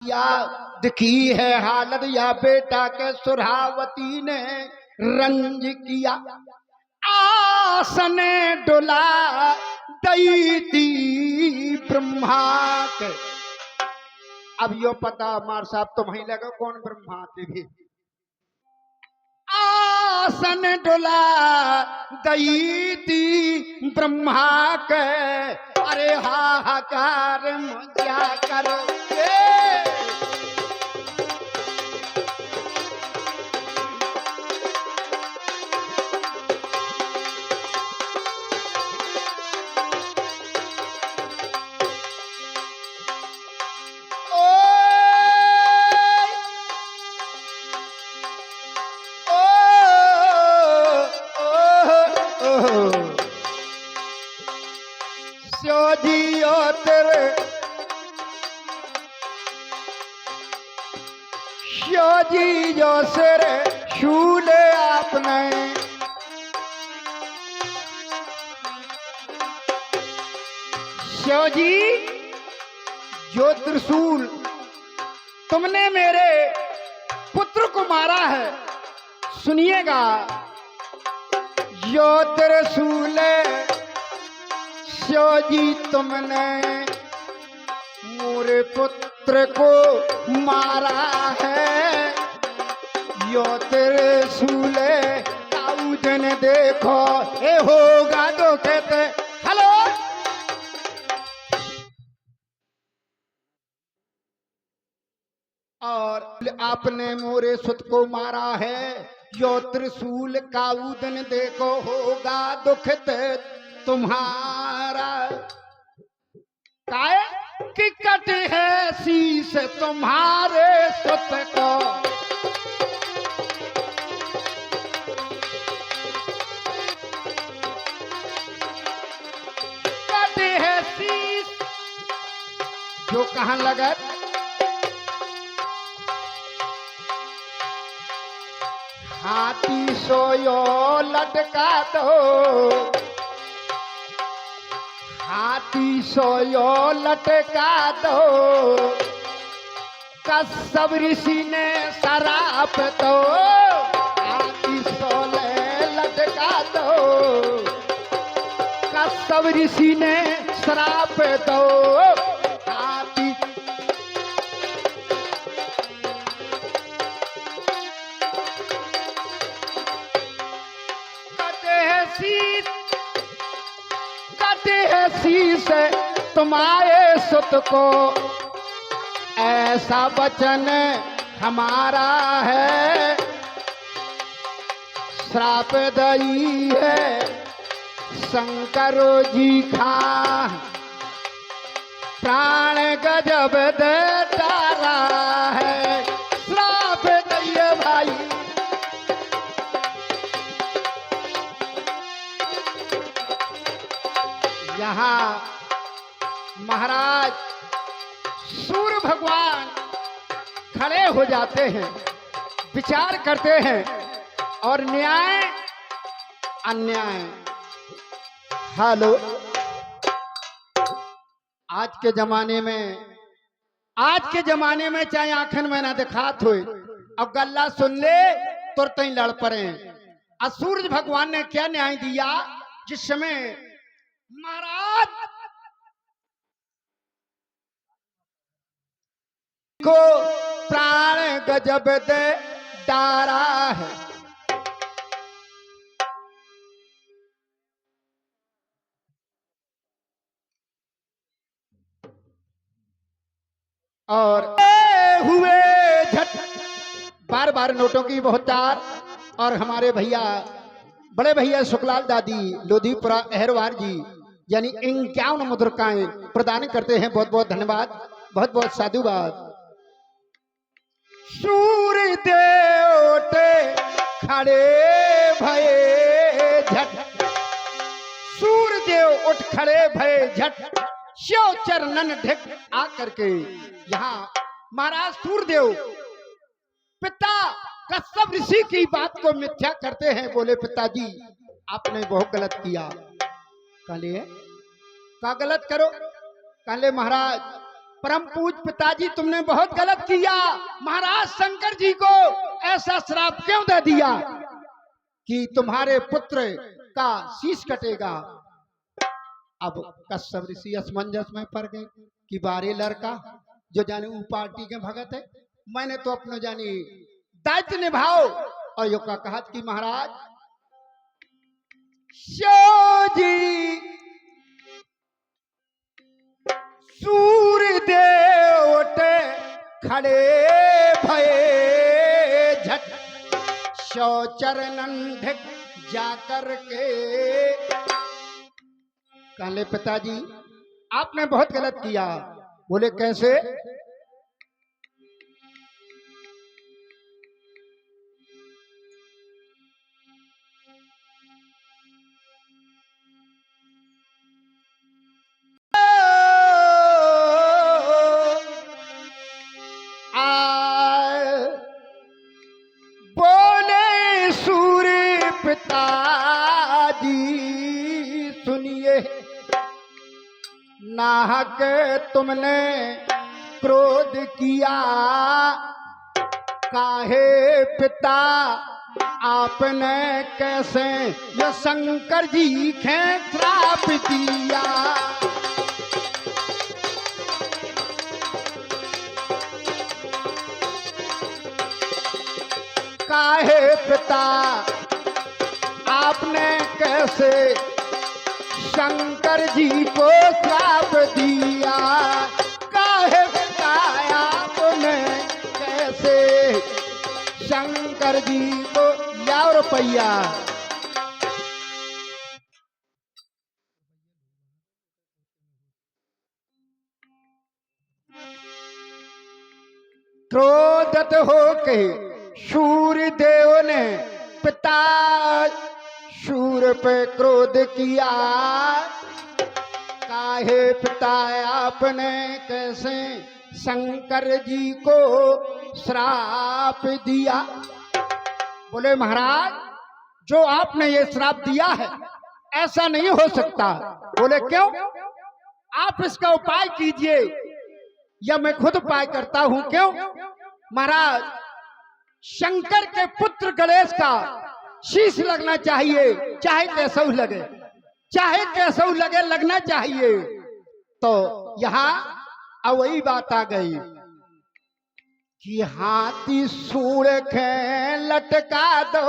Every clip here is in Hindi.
याद की है हालत या बेटा के सुरावती ने रंज किया, आसन डोला दई थी ब्रह्मा के। अब यो पता मार साहब तुम्हें लगा कौन ब्रह्मा थे भी। आसन डोला दई थी ब्रह्मा के, अरे हाहाकार क्या करोगे। जी जो सिर शूले आपने, शिव जी जो त्रिशूल तुमने मेरे पुत्र को मारा है, सुनिएगा। जो त्रिशूल शिव जी तुमने मोरे पुत्र को मारा है, यो त्रिशूल ताऊजन देखो ए होगा तो कहते। हेलो और आपने मोरे सुत को मारा है, यो त्रिशूल काऊदन देखो होगा दुखित तुम्हारा। काय कि कट है शीश तुम्हारे सुत को, कट है शीश जो कहां लगा। हाथी सोयो लटका दो, हाथी सोयो लटका दो, कश्यप ऋषि ने शराप दो। हाथी सोले लटका दो, कश्यप ऋषि ने शराप दो। हाथी कटे है शीश, कटे है शीश तुम्हारे सुत को, ऐसा वचन हमारा है। श्राप दई है शंकरो जी खा, प्राण गजब दे तारा है। श्राप दई है भाई, यहाँ महाराज सूर्य भगवान खड़े हो जाते हैं, विचार करते हैं और न्याय अन्याय। हेलो आज के जमाने में चाहे आंखन में ना दिखात हो और गल्ला सुन ले तुरंत ही लड़ पड़े। और सूर्य भगवान ने क्या न्याय दिया, जिस समय महाराज को प्राण गजब दे डारा है। और हुए झट बार बार नोटों की बहुत तार। और हमारे भैया बड़े भैया शुक्लाल दादी लोधीपुरा अहरवार जी यानी 51 मुद्रिकाएं प्रदान करते हैं। बहुत बहुत धन्यवाद, बहुत बहुत साधुवाद। सूर्य देवते खड़े भये झट, सूर्य देव उठ खड़े भये झट, शिव चरणन ढिक आकर के। यहाँ महाराज सूर्यदेव पिता कश्यप ऋषि की बात को मिथ्या करते हैं। बोले पिताजी आपने बहुत गलत किया। कहले का गलत करो? कहले महाराज परम पूज पिताजी तुमने बहुत गलत किया। महाराज शंकर जी को ऐसा श्राप क्यों दे दिया कि तुम्हारे पुत्र का शीश कटेगा। अब कश्यप ऋषि असमंजस में पड़ गए कि बारे लड़का जो जाने वो पार्टी के भगत है, मैंने तो अपने जानी दायित्व निभाओ। और यो का कहा कि महाराज जी सूर्यदेव उठे खड़े भये झट शो चरणन ढिक जाकर के कहले पिताजी आपने बहुत गलत किया। बोले कैसे। बोले सूर्य पिताजी सुनिए नाहक तुमने क्रोध किया। काहे पिता आपने कैसे ये शंकर जी के श्राप दिया। काहे पिता आपने कैसे शंकर जी को श्राप दिया। काहे पिता आपने कैसे शंकर जी को यार रुपया। क्रोधित होके सूर्य देव ने पिता सूर्य पे क्रोध किया। काहे पिता आपने कैसे शंकर जी को श्राप दिया। बोले महाराज जो आपने ये श्राप दिया है ऐसा नहीं हो सकता। बोले क्यों। आप इसका उपाय कीजिए या मैं खुद उपाय करता हूं। क्यों महाराज शंकर के पुत्र गणेश का शीश लगना चाहिए, चाहे कैसा लगे, चाहे कैसा लगे लगना चाहिए। तो यहां अब वही बात आ गई कि हाथी सूढ़ खे लटका दो।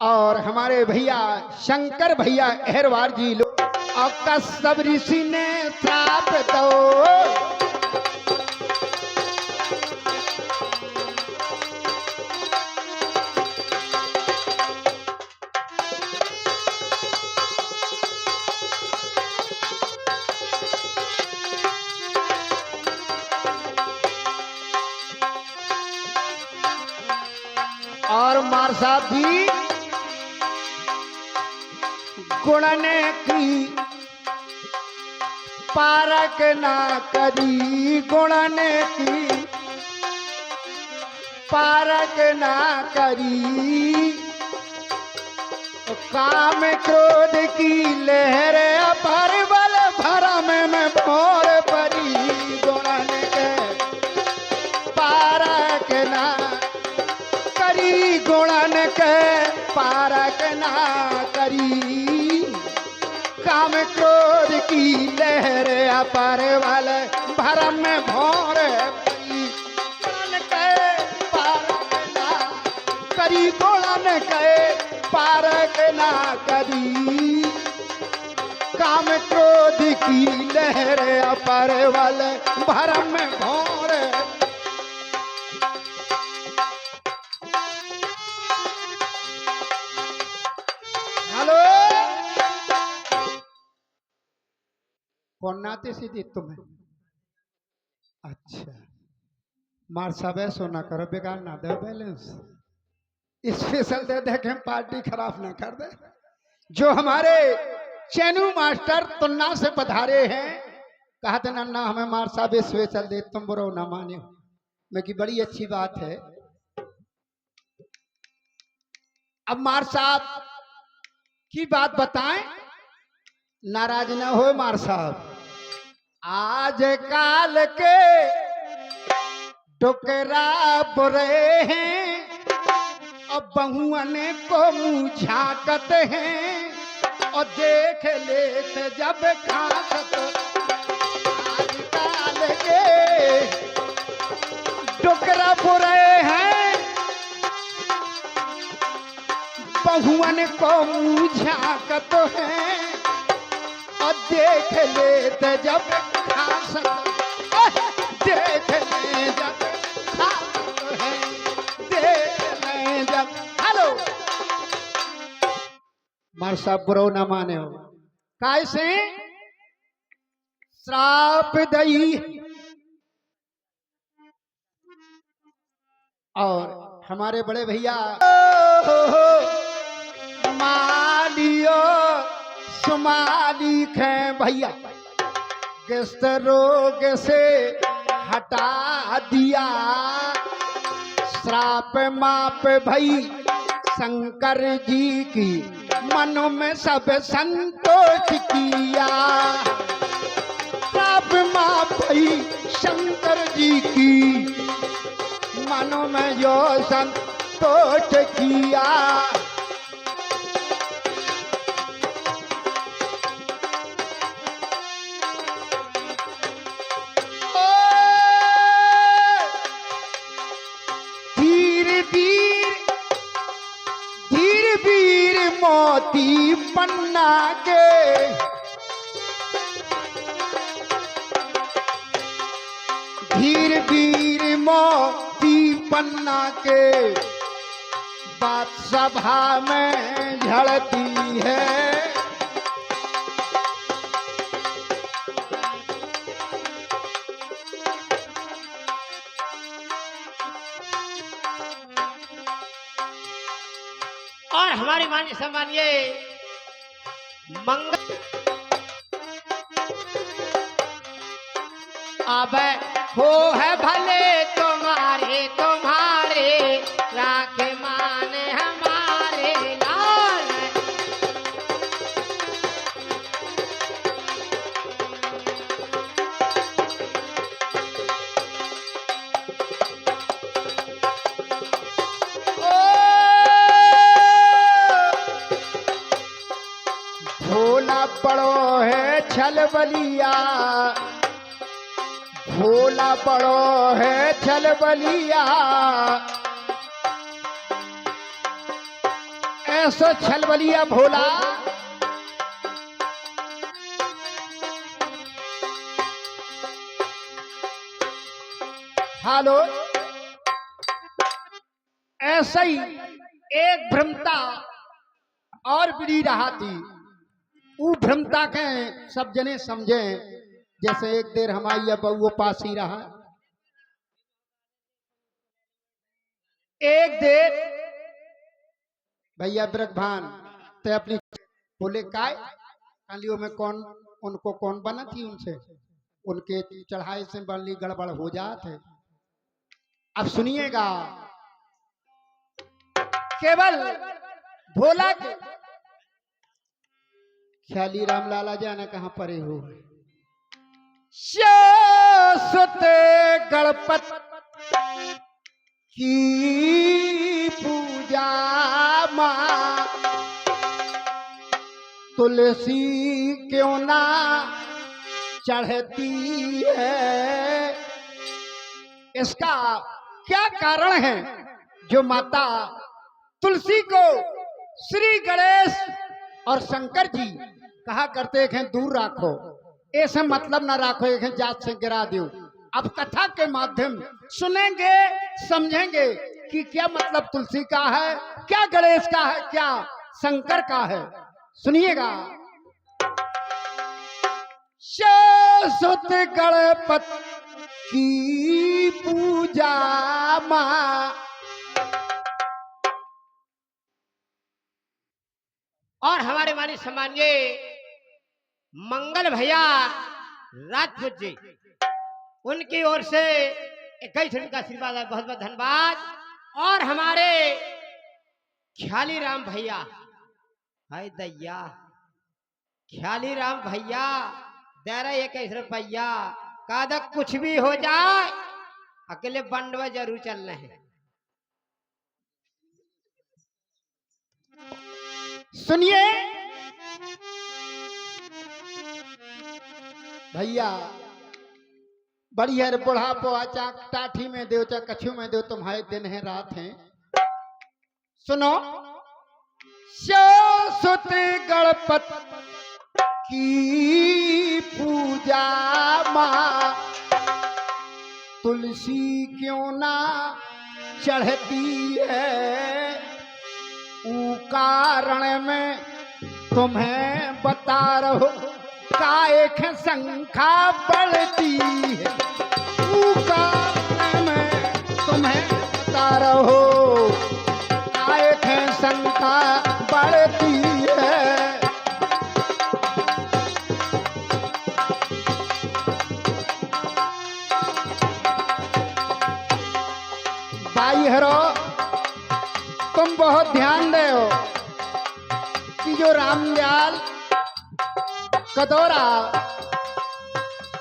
और हमारे भैया शंकर भैया अहरवार जी लोग और कश्यप ऋषि ने श्राप दो। और मार साहब भी गुणने की पारक ना करी। गुणने की पारक ना करी। काम क्रोध की लहर अपर बल भरम में भोर परी। गुणने के पारक ना करी। गुणन के पारक ना करी। काम क्रोध की लहर अपर वाल भरम में भोर परी। गुणन के पारक ना करी। गुणन के पारक ना करी। काम क्रोध की लहर अपर वाल भरम में भोर। कौन नाते सीधी तुम्हें। अच्छा मार सब सोना करो बेकार ना दे बैलेंस। स्पेशल दे दे के पार्टी खराब ना कर दे। जो हमारे चैनू मास्टर तुन्ना से पधारे हैं कहा था नन्ना हमें मार साहब स्पेशल दे तुम बुरो ना माने। मैं की बड़ी अच्छी बात है। अब मार साहब की बात बताएं नाराज न हो मार साहब। आज काल के टोकरा बुरे हैं और बहुअन को मुँह झांकत हैं और देख लेते जब खाकत। आज काल के टोकरा बुरे हैं बहुअन को मुँह झांकत हैं और देख लेते जब खाकत। देख ले जब खाकत है, देख ले जब। हेलो मार साहब बुरो ना माने हो कैसे श्राप दई। और हमारे बड़े भैया मालियो सुमालिक हैं भैया, किस्त रोग से हटा दिया श्राप माप भई शंकर जी की, मनो में सब संतोष किया। श्राप माप भई शंकर जी की, मनो में जो संतोष किया। मोती पन्ना के धीर वीर मोती पन्ना के बात सभा में झड़ती है। और हमारी मान्य सम्मानिए मंगल अब हो है भले तुम्हारे तुम्हारे राखे मान हमारे लाल। भोला पड़ो है छलबलिया, भोला पड़ो है छलबलिया, ऐसा छलबलिया भोला। हालो ऐसा ही एक भ्रमता और बिड़ी रहा थी। वो भ्रमता के सब जने समझे जैसे एक देर हमारी बहु पास ही रहा। एक देर भैया ब्रगभान ते अपनी बोले काय कालियों में कौन उनको कौन बना थी, उनसे उनके चढ़ाई से बनली गड़बड़ हो जाते। अब सुनिएगा केवल भोला के ख्याली राम लाला जाने कहां परे हो। शाश्वत गणपत की पूजा मां तुलसी क्यों ना चढ़ती है। इसका क्या कारण है जो माता तुलसी को श्री गणेश और शंकर जी कहा करते हैं दूर रखो, ऐसे मतलब ना रखो, एक जात से गिरा दो। अब कथा के माध्यम सुनेंगे समझेंगे कि क्या मतलब तुलसी का है, क्या गणेश का है, क्या शंकर का है। सुनिएगा शाश्वत गणपति की पूजा मां। और हमारे मानी सम्मानिए मंगल भैया राजपूत जी, उनकी ओर से 21 दिन का आशीर्वाद है, बहुत बहुत धन्यवाद। और हमारे ख्याली राम भैया, हाय दैया ख्याली राम भैया दे रहे 21 रुपया कादा कुछ भी हो जाए अकेले बंडवा जरूर चलना है। सुनिए भैया, बढ़िया बुढ़ापो आचा टाठी में देव चा कछु में देव, तुम्हारे दिन है रात हैं। सुनो, सुत गणपत की पूजा माँ तुलसी क्यों ना चढ़ती है, ऊ कारण में तुम्हें बता रहो कायख संख्या बढ़ती है, ऊ कारण में तुम्हें बता रहो कायख संख्या बढ़ती है। भाई हरो, तुम बहुत ध्यान दे हो कि जो रामदयाल कदौरा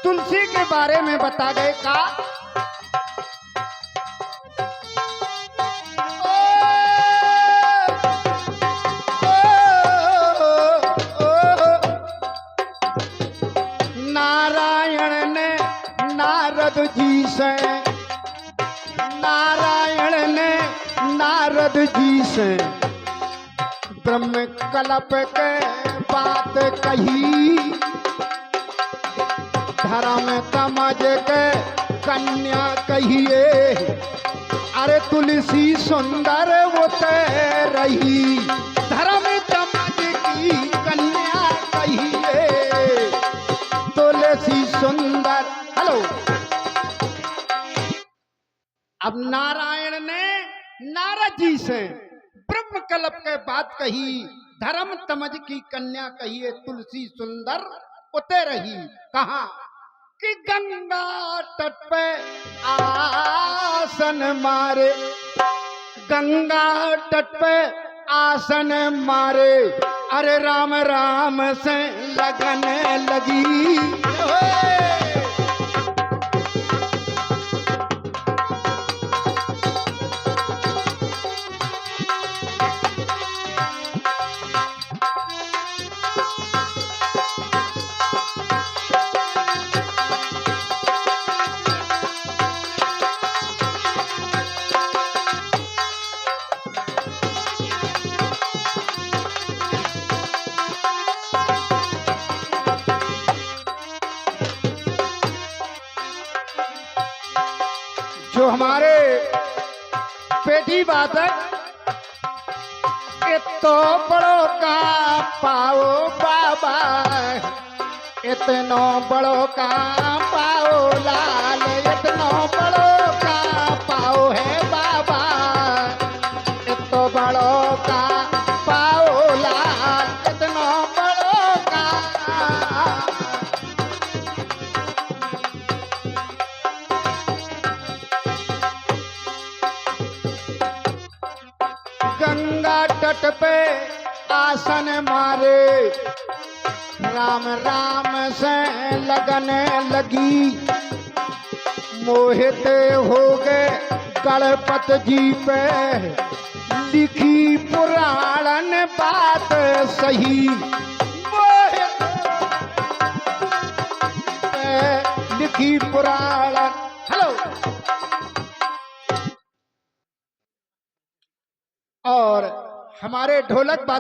तुलसी के बारे में बता गए का नारायण ने नारद जी से, नारायण ने नारद जी से ब्रह्म कल्प के बात कही, धर्म तमज के कन्या कहिए, अरे तुलसी सुंदर वो रही, धर्म तमज की कन्या कहिए, तुलसी सुंदर। हेलो, अब नारायण ने नारद जी से ब्रह्म कल्प के बात कही, धर्म तमज की कन्या कहिए, तुलसी सुंदर उते रही। कहा कि गंगा तट पे आसन मारे, गंगा तट पे आसन मारे, अरे राम राम से लगन लगी। जो हमारे पेटी बातक तो बड़ो का पाओ बाबा, इतनो बड़ो का पाओ लाल, इतनो बड़ो का पाओ है बाबा, इतो बड़ो का पाओ लाल, इतनो बड़ो का। गंगा तट पे आसन मारे, राम राम से लगन लगी, मोहित हो गए गणपत जी पे, लिखी पुराण बात सही, मोहित लिखी पुराण। हेलो, और हमारे ढोलक बात